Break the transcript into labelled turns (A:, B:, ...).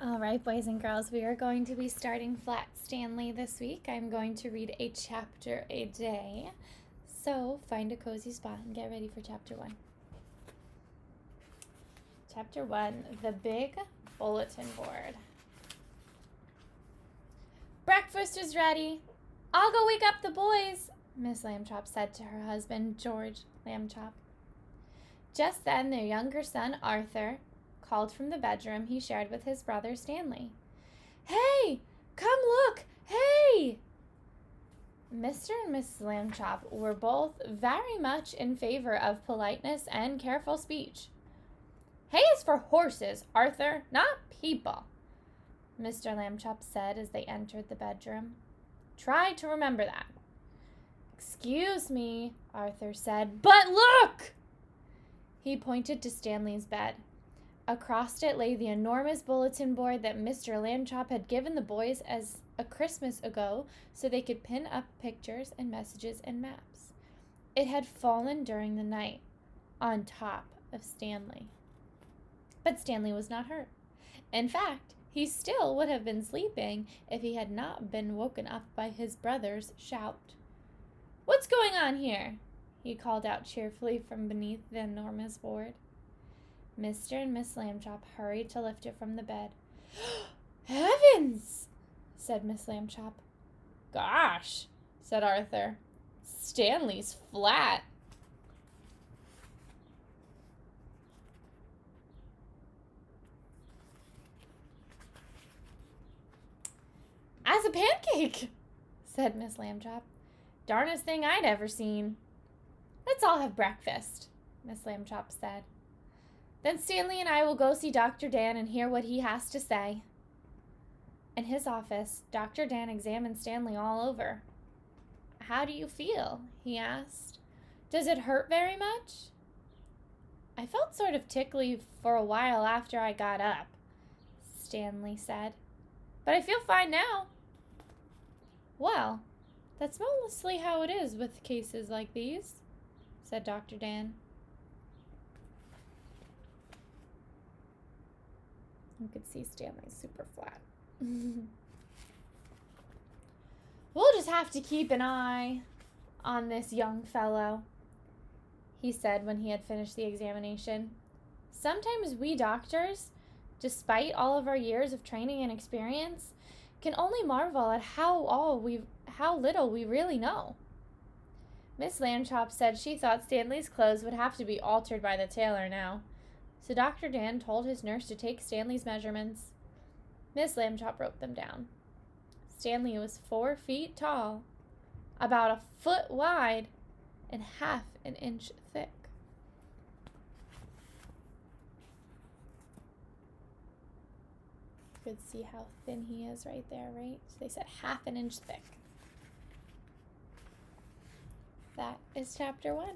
A: All right, boys and girls, we are going to be starting Flat Stanley this week. I'm going to read a chapter a day. So find a cozy spot and get ready for chapter 1. Chapter 1, The Big Bulletin Board. Breakfast is ready. I'll go wake up the boys, Miss Lambchop said to her husband, George Lambchop. Just then, their younger son, Arthur, called from the bedroom he shared with his brother Stanley. Hey, come look, hey! Mr. and Mrs. Lambchop were both very much in favor of politeness and careful speech. Hay is for horses, Arthur, not people, Mr. Lambchop said as they entered the bedroom. Try to remember that. Excuse me, Arthur said, but look! He pointed to Stanley's bed. Across it lay the enormous bulletin board that Mr. Lambchop had given the boys as a Christmas ago so they could pin up pictures and messages and maps. It had fallen during the night on top of Stanley. But Stanley was not hurt. In fact, he still would have been sleeping if he had not been woken up by his brother's shout. What's going on here? He called out cheerfully from beneath the enormous board. Mr. and Miss Lambchop hurried to lift it from the bed. Heavens, said Miss Lambchop. Gosh, said Arthur. Stanley's flat. As a pancake, said Miss Lambchop. Darnest thing I'd ever seen. Let's all have breakfast, Miss Lambchop said. Then Stanley and I will go see Dr. Dan and hear what he has to say. In his office, Dr. Dan examined Stanley all over. How do you feel? He asked. Does it hurt very much? I felt sort of tickly for a while after I got up, Stanley said. But I feel fine now. Well, that's mostly how it is with cases like these, said Dr. Dan. You could see Stanley's super flat. We'll just have to keep an eye on this young fellow, he said when he had finished the examination. Sometimes we doctors, despite all of our years of training and experience, can only marvel at how little we really know. Miss Lambchop said she thought Stanley's clothes would have to be altered by the tailor now. So Dr. Dan told his nurse to take Stanley's measurements. Miss Lambchop wrote them down. Stanley was 4 feet tall, about a foot wide, and half an inch thick. You could see how thin he is right there, right? So they said half an inch thick. That is chapter 1.